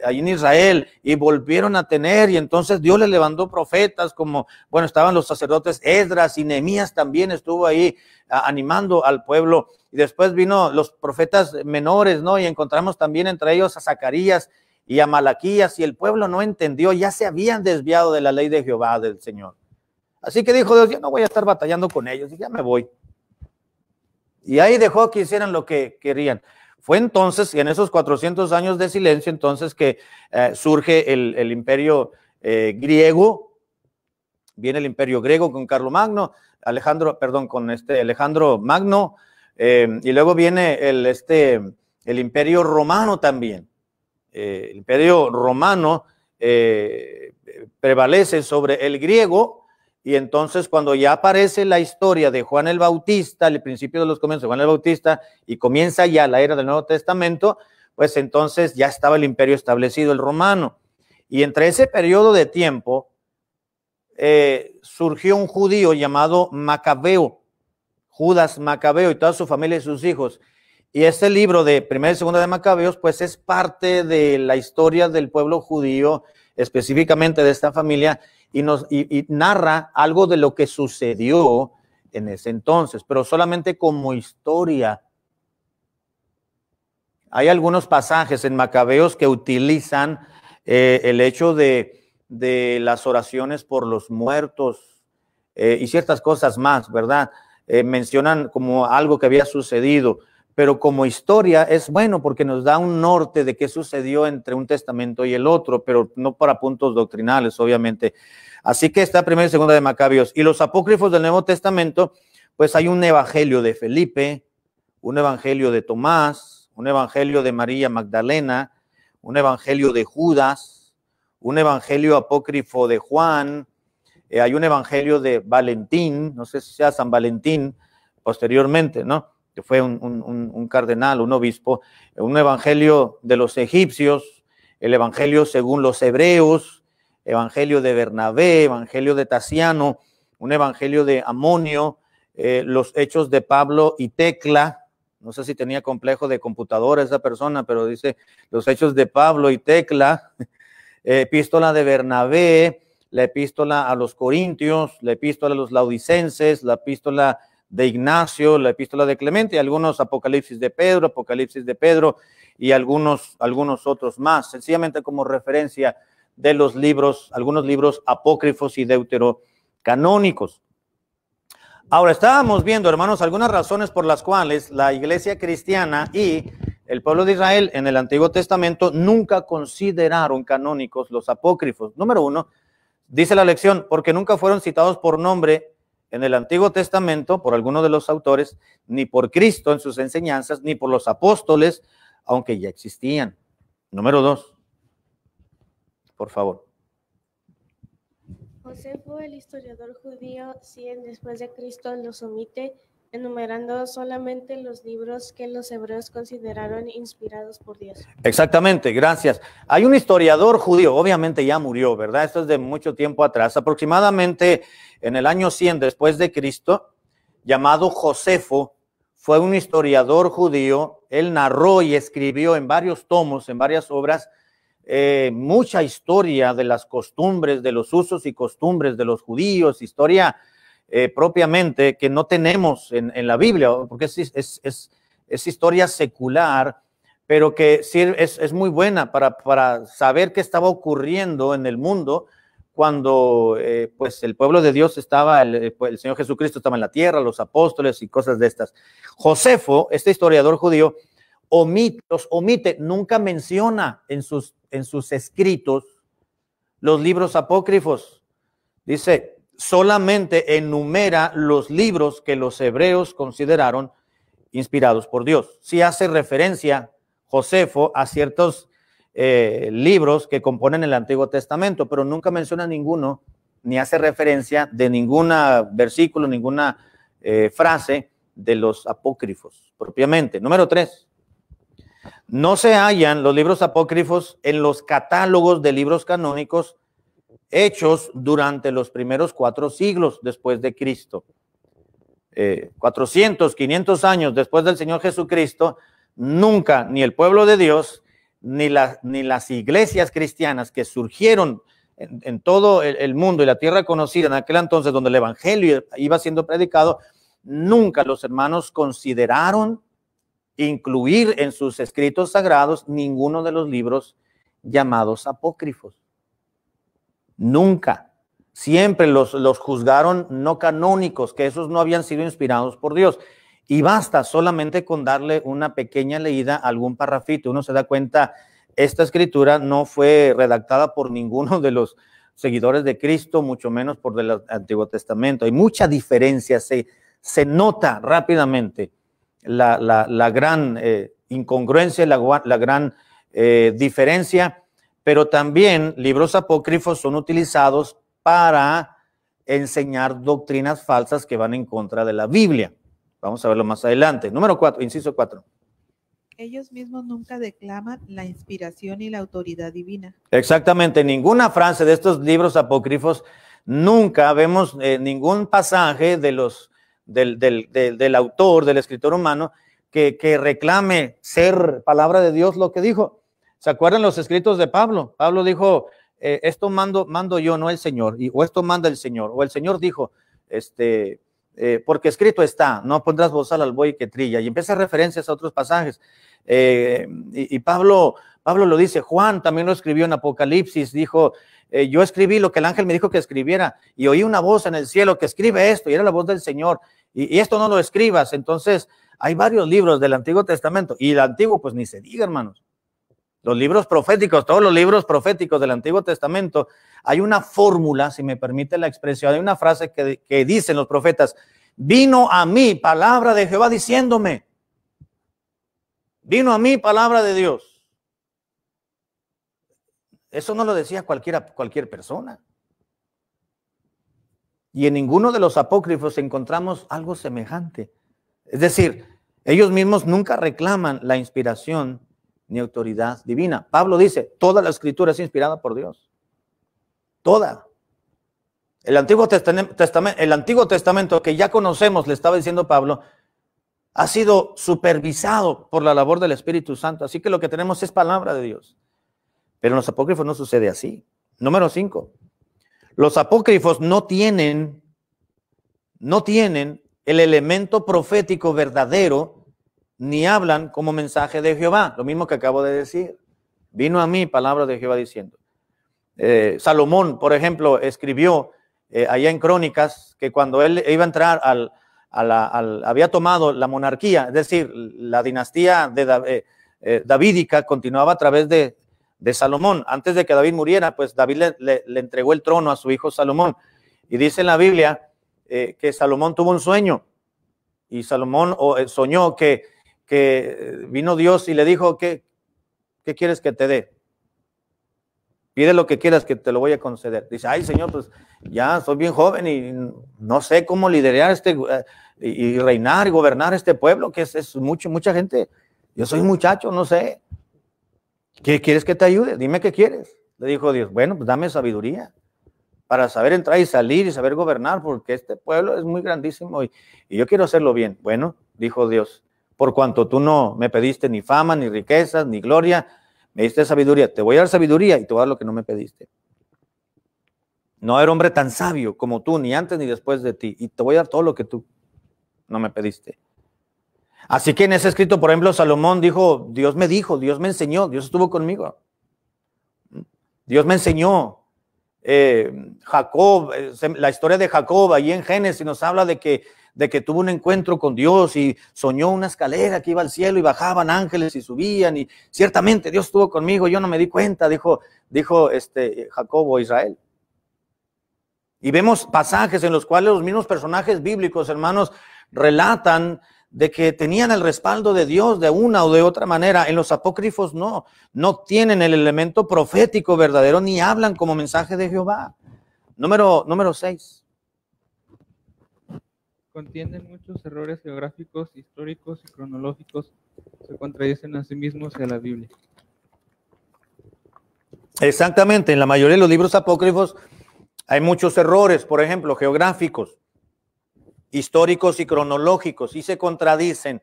allí en Israel y volvieron a tener, y entonces Dios les levantó profetas como, bueno, estaban los sacerdotes Esdras y Nehemías también estuvo ahí animando al pueblo, y después vino los profetas menores, ¿no? Y encontramos también entre ellos a Zacarías y a Malaquías, y el pueblo no entendió, ya se habían desviado de la ley de Jehová del Señor. Así que dijo Dios, yo no voy a estar batallando con ellos, y ya me voy. Y ahí dejó que hicieran lo que querían. Fue entonces, en esos 400 años de silencio, entonces que surge el imperio griego. Viene el imperio griego con Carlomagno, Alejandro Magno, y luego viene el imperio romano también. El imperio romano prevalece sobre el griego, y entonces cuando ya aparece la historia de Juan el Bautista, el principio de los comienzos de Juan el Bautista, y comienza ya la era del Nuevo Testamento, pues entonces ya estaba el imperio establecido, el romano. Y entre ese periodo de tiempo surgió un judío llamado Macabeo, Judas Macabeo, y toda su familia y sus hijos. Y este libro de Primera y Segunda de Macabeos, pues es parte de la historia del pueblo judío, específicamente de esta familia, y narra algo de lo que sucedió en ese entonces, pero solamente como historia. Hay algunos pasajes en Macabeos que utilizan el hecho de las oraciones por los muertos y ciertas cosas más, ¿verdad? Mencionan como algo que había sucedido, pero como historia es bueno porque nos da un norte de qué sucedió entre un testamento y el otro, pero no para puntos doctrinales, obviamente. Así que está Primera y Segunda de Macabeos. Y los apócrifos del Nuevo Testamento, pues hay un evangelio de Felipe, un evangelio de Tomás, un evangelio de María Magdalena, un evangelio de Judas, un evangelio apócrifo de Juan, hay un evangelio de Valentín, no sé si sea San Valentín, posteriormente, ¿no? Que fue un cardenal, un obispo, un evangelio de los egipcios, el evangelio según los hebreos, evangelio de Bernabé, evangelio de Tasiano, un evangelio de Amonio, los hechos de Pablo y Tecla. No sé si tenía complejo de computadora esa persona, pero dice los hechos de Pablo y Tecla, epístola de Bernabé, la epístola a los Corintios, la epístola a los Laodicenses, la epístola de Ignacio, la epístola de Clemente, algunos Apocalipsis de Pedro y algunos otros más, sencillamente como referencia de los libros, algunos libros apócrifos y deuterocanónicos. Ahora, estábamos viendo, hermanos, algunas razones por las cuales la iglesia cristiana y el pueblo de Israel en el Antiguo Testamento nunca consideraron canónicos los apócrifos. Número uno, dice la lección, porque nunca fueron citados por nombre en el Antiguo Testamento por alguno de los autores, ni por Cristo en sus enseñanzas, ni por los apóstoles, aunque ya existían. Número dos, por favor. Josefo, el historiador judío, 100 después de Cristo, los omite, enumerando solamente los libros que los hebreos consideraron inspirados por Dios. Exactamente, gracias. Hay un historiador judío, obviamente ya murió, ¿verdad? Esto es de mucho tiempo atrás, aproximadamente en el año 100 después de Cristo, llamado Josefo, fue un historiador judío. Él narró y escribió en varios tomos, en varias obras, mucha historia de las costumbres, de los usos y costumbres de los judíos, historia propiamente que no tenemos en la Biblia, porque es historia secular, pero que sí es muy buena para saber qué estaba ocurriendo en el mundo cuando pues el pueblo de Dios estaba, el Señor Jesucristo estaba en la tierra, los apóstoles y cosas de estas. Josefo, este historiador judío, omite, nunca menciona en sus escritos los libros apócrifos. Dice, solamente enumera los libros que los hebreos consideraron inspirados por Dios. Sí hace referencia Josefo a ciertos libros que componen el Antiguo Testamento, pero nunca menciona ninguno, ni hace referencia de ningún versículo, ninguna frase de los apócrifos propiamente. Número 3. No se hallan los libros apócrifos en los catálogos de libros canónicos hechos durante los primeros 4 siglos después de Cristo. 400, 500 años después del Señor Jesucristo, nunca ni el pueblo de Dios, ni las iglesias cristianas que surgieron en todo el mundo y la tierra conocida en aquel entonces donde el evangelio iba siendo predicado, nunca los hermanos consideraron incluir en sus escritos sagrados ninguno de los libros llamados apócrifos. Nunca. Siempre los juzgaron no canónicos, que esos no habían sido inspirados por Dios. Y basta solamente con darle una pequeña leída a algún parrafito. Uno se da cuenta, esta escritura no fue redactada por ninguno de los seguidores de Cristo, mucho menos por el Antiguo Testamento. Hay mucha diferencia, se nota rápidamente la gran incongruencia, la gran diferencia, pero también libros apócrifos son utilizados para enseñar doctrinas falsas que van en contra de la Biblia. Vamos a verlo más adelante. Número 4, inciso 4. Ellos mismos nunca declaman la inspiración y la autoridad divina. Exactamente, ninguna frase de estos libros apócrifos, nunca vemos ningún pasaje de del autor, del escritor humano, que reclame ser palabra de Dios lo que dijo. ¿Se acuerdan los escritos de Pablo? Pablo dijo, esto mando yo, no el Señor, o esto manda el Señor, o el Señor dijo, porque escrito está, no pondrás bozal al buey que trilla, y empieza referencias a otros pasajes. Y Pablo lo dice, Juan también lo escribió en Apocalipsis, dijo, yo escribí lo que el ángel me dijo que escribiera, y oí una voz en el cielo que escribe esto, y era la voz del Señor, y esto no lo escribas. Entonces hay varios libros del Antiguo Testamento, y el Antiguo pues ni se diga, hermanos. Los libros proféticos, todos los libros proféticos del Antiguo Testamento, hay una fórmula, si me permite la expresión, hay una frase que dicen los profetas, vino a mí palabra de Jehová diciéndome, vino a mí palabra de Dios. Eso no lo decía cualquier persona. Y en ninguno de los apócrifos encontramos algo semejante. Es decir, ellos mismos nunca reclaman la inspiración ni autoridad divina. Pablo dice, toda la escritura es inspirada por Dios. Toda. El Antiguo Testamento que ya conocemos, le estaba diciendo Pablo, ha sido supervisado por la labor del Espíritu Santo. Así que lo que tenemos es palabra de Dios. Pero en los apócrifos no sucede así. Número 5. Los apócrifos no tienen el elemento profético verdadero, ni hablan como mensaje de Jehová. Lo mismo que acabo de decir. Vino a mí palabra de Jehová diciendo. Salomón, por ejemplo, escribió allá en Crónicas que cuando él iba a entrar había tomado la monarquía, es decir, la dinastía davídica continuaba a través de Salomón. Antes de que David muriera, pues David le entregó el trono a su hijo Salomón. Y dice en la Biblia que Salomón tuvo un sueño y Salomón soñó que vino Dios y le dijo, ¿qué quieres que te dé? Pide lo que quieras que te lo voy a conceder. Dice, ay Señor, pues ya soy bien joven y no sé cómo liderar y reinar y gobernar este pueblo, que es mucha gente. Yo soy un muchacho, no sé. ¿Qué quieres que te ayude? Dime qué quieres. Le dijo Dios, bueno, pues dame sabiduría para saber entrar y salir y saber gobernar, porque este pueblo es muy grandísimo y yo quiero hacerlo bien. Bueno, dijo Dios, por cuanto tú no me pediste ni fama, ni riquezas, ni gloria, me diste sabiduría. Te voy a dar sabiduría y te voy a dar lo que no me pediste. No era hombre tan sabio como tú, ni antes ni después de ti, y te voy a dar todo lo que tú no me pediste. Así que en ese escrito, por ejemplo, Salomón dijo, Dios me enseñó, Dios estuvo conmigo. Dios me enseñó. Jacob, la historia de Jacob, ahí en Génesis nos habla de que tuvo un encuentro con Dios y soñó una escalera que iba al cielo y bajaban ángeles y subían, y ciertamente Dios estuvo conmigo, yo no me di cuenta, dijo Jacob o Israel. Y vemos pasajes en los cuales los mismos personajes bíblicos, hermanos, relatan de que tenían el respaldo de Dios de una o de otra manera. En los apócrifos no tienen el elemento profético verdadero, ni hablan como mensaje de Jehová. Número 6. Contienen muchos errores geográficos, históricos y cronológicos. Se contradicen a sí mismos y a la Biblia. Exactamente, en la mayoría de los libros apócrifos hay muchos errores, por ejemplo, geográficos, históricos y cronológicos, y se contradicen.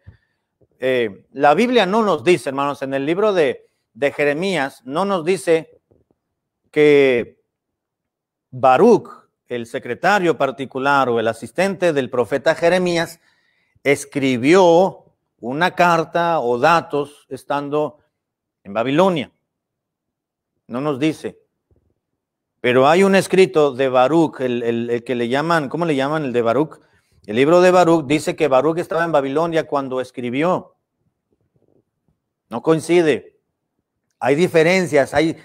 La Biblia no nos dice, hermanos, en el libro de Jeremías, no nos dice que Baruch, el secretario particular o el asistente del profeta Jeremías, escribió una carta o datos estando en Babilonia. No nos dice. Pero hay un escrito de Baruch, el que le llaman, ¿cómo le llaman el de Baruch? El libro de Baruch dice que Baruch estaba en Babilonia cuando escribió. No coincide. Hay diferencias, hay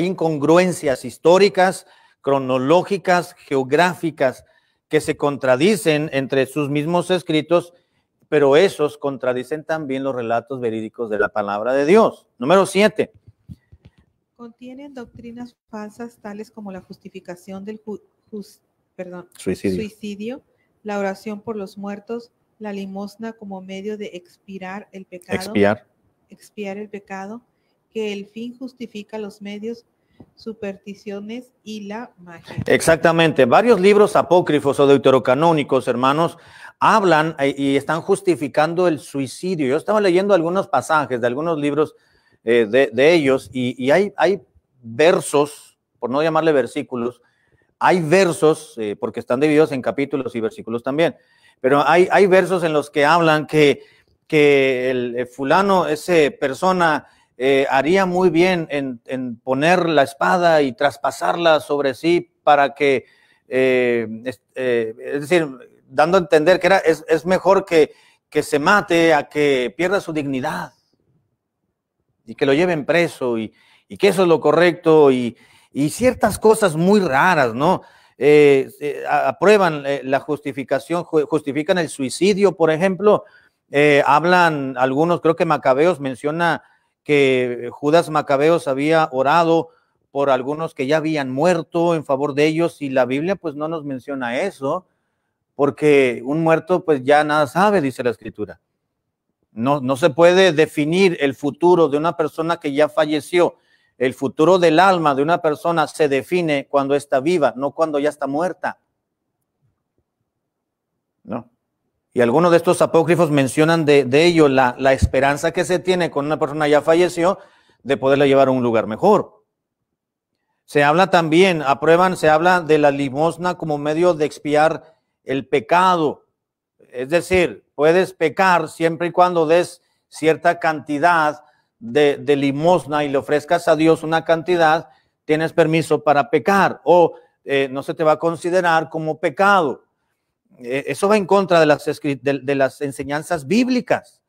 incongruencias históricas, cronológicas, geográficas, que se contradicen entre sus mismos escritos, pero esos contradicen también los relatos verídicos de la palabra de Dios. Número 7. Contienen doctrinas falsas tales como la justificación del suicidio, la oración por los muertos, la limosna como medio de expiar el pecado, que el fin justifica los medios, supersticiones y la magia. Exactamente. Varios libros apócrifos o deuterocanónicos, hermanos, hablan y están justificando el suicidio. Yo estaba leyendo algunos pasajes de algunos libros de ellos y hay versos, por no llamarle versículos, hay versos, porque están divididos en capítulos y versículos también, pero hay versos en los que hablan que el fulano, esa persona, haría muy bien en poner la espada y traspasarla sobre sí para que, es decir, dando a entender que es mejor que se mate a que pierda su dignidad y que lo lleven preso y que eso es lo correcto y ciertas cosas muy raras, ¿no? Aprueban la justificación, justifican el suicidio, por ejemplo. Hablan algunos, creo que Macabeos menciona que Judas Macabeos había orado por algunos que ya habían muerto en favor de ellos, y la Biblia pues no nos menciona eso, porque un muerto pues ya nada sabe, dice la Escritura. No se puede definir el futuro de una persona que ya falleció. El futuro del alma de una persona se define cuando está viva, no cuando ya está muerta. ¿No? Y algunos de estos apócrifos mencionan de ello la esperanza que se tiene con una persona ya falleció de poderla llevar a un lugar mejor. Se habla también, se habla de la limosna como medio de expiar el pecado. Es decir, puedes pecar siempre y cuando des cierta cantidad de limosna y le ofrezcas a Dios una cantidad, tienes permiso para pecar o no se te va a considerar como pecado. Eso va en contra de las enseñanzas bíblicas.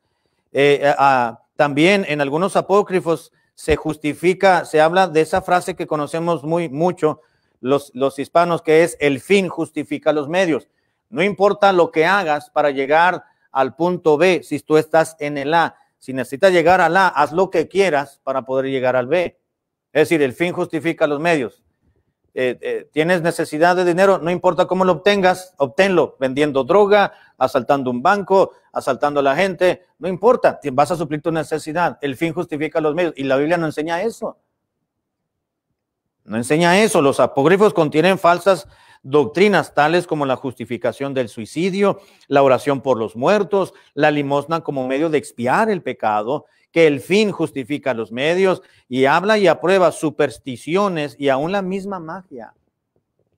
También en algunos apócrifos se justifica, se habla de esa frase que conocemos mucho los hispanos, que es: el fin justifica los medios. No importa lo que hagas para llegar al punto B, si tú estás en el A, si necesitas llegar al A, haz lo que quieras para poder llegar al B. Es decir, el fin justifica los medios. Tienes necesidad de dinero, no importa cómo lo obtengas, obténlo, vendiendo droga, asaltando un banco, asaltando a la gente, no importa, vas a suplir tu necesidad. El fin justifica los medios, y la Biblia no enseña eso. No enseña eso. Los apócrifos contienen falsas doctrinas tales como la justificación del suicidio, la oración por los muertos, la limosna como medio de expiar el pecado, que el fin justifica los medios, y habla y aprueba supersticiones y aún la misma magia.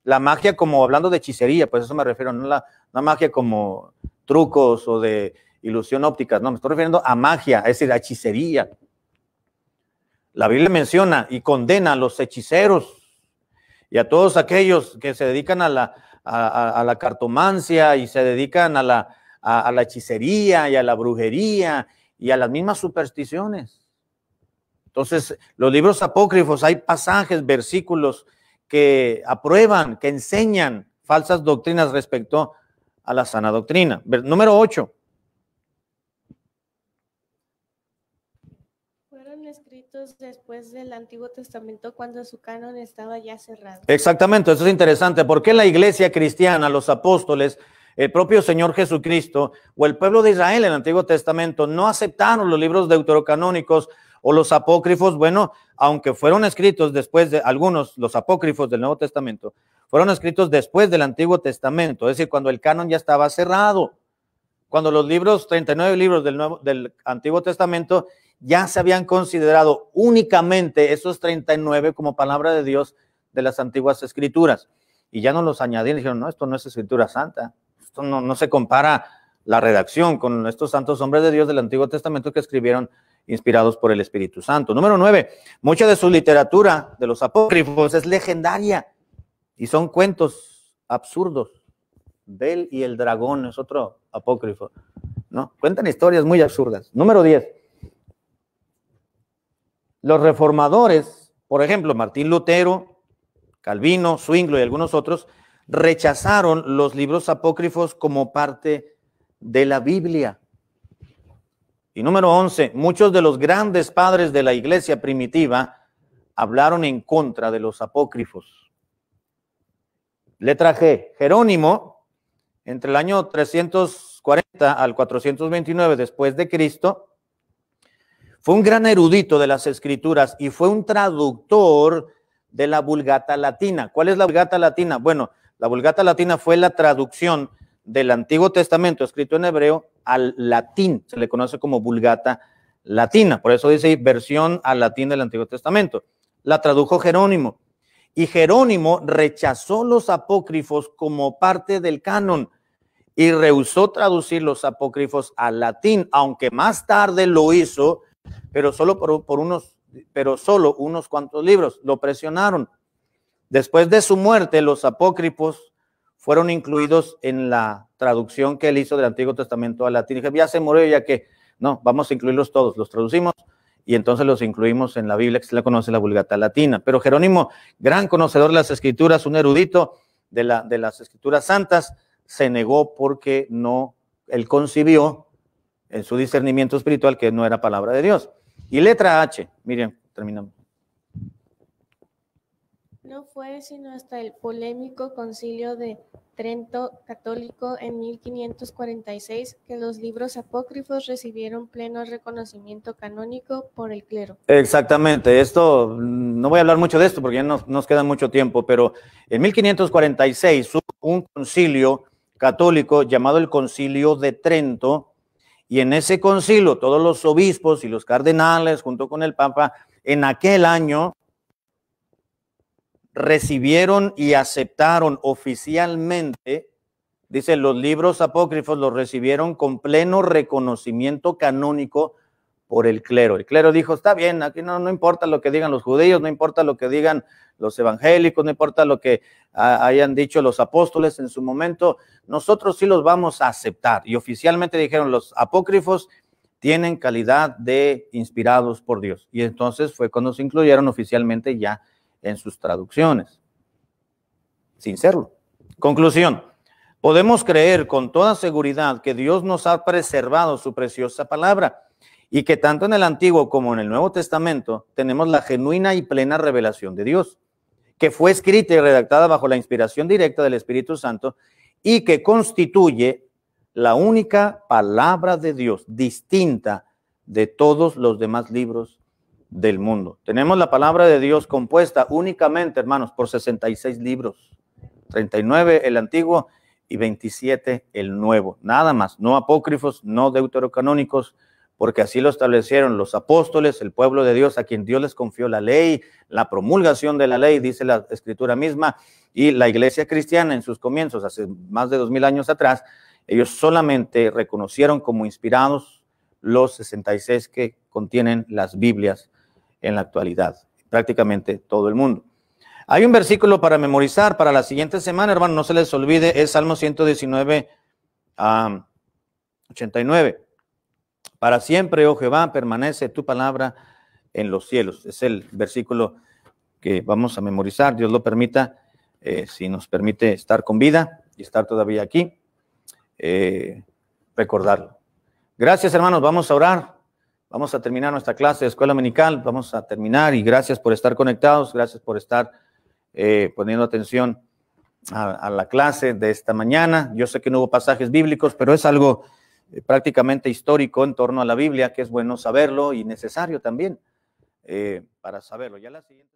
La magia, como hablando de hechicería, pues eso me refiero, no la magia como trucos o de ilusión óptica, no, me estoy refiriendo a magia, es decir, a hechicería. La Biblia menciona y condena a los hechiceros y a todos aquellos que se dedican a la cartomancia y se dedican a la hechicería y a la brujería y a las mismas supersticiones. Entonces, los libros apócrifos, hay pasajes, versículos que aprueban, que enseñan falsas doctrinas respecto a la sana doctrina. Número 8. Fueron escritos después del Antiguo Testamento, cuando su canon estaba ya cerrado. Exactamente, eso es interesante. ¿Por qué la iglesia cristiana, los apóstoles, el propio Señor Jesucristo o el pueblo de Israel en el Antiguo Testamento no aceptaron los libros deuterocanónicos o los apócrifos? Bueno, aunque fueron escritos después de algunos, los apócrifos del Nuevo Testamento, fueron escritos después del Antiguo Testamento, es decir, cuando el canon ya estaba cerrado, cuando los libros, 39 libros del Antiguo Testamento, ya se habían considerado únicamente esos 39 como palabra de Dios de las antiguas escrituras, y ya no los añadieron, dijeron, no, esto no es escritura santa, esto no se compara la redacción con estos santos hombres de Dios del Antiguo Testamento que escribieron inspirados por el Espíritu Santo. Número 9, mucha de su literatura, de los apócrifos, es legendaria y son cuentos absurdos. Bel y el dragón es otro apócrifo, ¿no? Cuentan historias muy absurdas. Número 10, los reformadores, por ejemplo, Martín Lutero, Calvino, Zwinglio y algunos otros, rechazaron los libros apócrifos como parte de la Biblia. Y número 11, muchos de los grandes padres de la iglesia primitiva hablaron en contra de los apócrifos. Letra G, Jerónimo, entre el año 340 al 429 después de Cristo, fue un gran erudito de las escrituras y fue un traductor de la Vulgata Latina. ¿Cuál es la Vulgata Latina? Bueno, la Vulgata Latina fue la traducción del Antiguo Testamento escrito en hebreo al latín. Se le conoce como Vulgata Latina. Por eso dice versión al latín del Antiguo Testamento. La tradujo Jerónimo. Y Jerónimo rechazó los apócrifos como parte del canon y rehusó traducir los apócrifos al latín, aunque más tarde lo hizo, pero solo solo unos cuantos libros. Lo presionaron. Después de su muerte, los apócrifos fueron incluidos en la traducción que él hizo del Antiguo Testamento al latín. Dije, ya se murió, ya que no, vamos a incluirlos todos. Los traducimos y entonces los incluimos en la Biblia, que se le conoce la Vulgata Latina. Pero Jerónimo, gran conocedor de las Escrituras, un erudito de las Escrituras Santas, se negó porque no, él concibió en su discernimiento espiritual que no era palabra de Dios. Y letra H, miren, terminamos. No fue sino hasta el polémico Concilio de Trento católico en 1546 que los libros apócrifos recibieron pleno reconocimiento canónico por el clero. Exactamente, esto, no voy a hablar mucho de esto porque ya nos queda mucho tiempo, pero en 1546 hubo un concilio católico llamado el Concilio de Trento, y en ese concilio todos los obispos y los cardenales junto con el Papa en aquel año recibieron y aceptaron oficialmente, dice, los libros apócrifos los recibieron con pleno reconocimiento canónico por el clero. El clero dijo, está bien, aquí no importa lo que digan los judíos, no importa lo que digan los evangélicos, no importa lo que hayan dicho los apóstoles en su momento, nosotros sí los vamos a aceptar. Y oficialmente dijeron, los apócrifos tienen calidad de inspirados por Dios. Y entonces fue cuando se incluyeron oficialmente ya en sus traducciones, sin serlo. Conclusión, podemos creer con toda seguridad que Dios nos ha preservado su preciosa palabra y que tanto en el Antiguo como en el Nuevo Testamento tenemos la genuina y plena revelación de Dios, que fue escrita y redactada bajo la inspiración directa del Espíritu Santo y que constituye la única palabra de Dios distinta de todos los demás libros del mundo. Tenemos la palabra de Dios compuesta únicamente, hermanos, por 66 libros, 39 el Antiguo y 27 el Nuevo, nada más, no apócrifos, no deuterocanónicos, porque así lo establecieron los apóstoles, el pueblo de Dios, a quien Dios les confió la ley, la promulgación de la ley, dice la Escritura misma, y la iglesia cristiana en sus comienzos, hace más de 2000 años atrás, ellos solamente reconocieron como inspirados los 66 que contienen las Biblias en la actualidad, prácticamente todo el mundo. Hay un versículo para memorizar para la siguiente semana, hermano, no se les olvide, es Salmo 119, 89. Para siempre, oh Jehová, permanece tu palabra en los cielos. Es el versículo que vamos a memorizar, Dios lo permita, si nos permite estar con vida y estar todavía aquí, recordarlo. Gracias, hermanos, vamos a orar. Vamos a terminar nuestra clase de escuela dominical, vamos a terminar y gracias por estar conectados, gracias por estar poniendo atención a la clase de esta mañana. Yo sé que no hubo pasajes bíblicos, pero es algo prácticamente histórico en torno a la Biblia, que es bueno saberlo y necesario también para saberlo. Ya la siguiente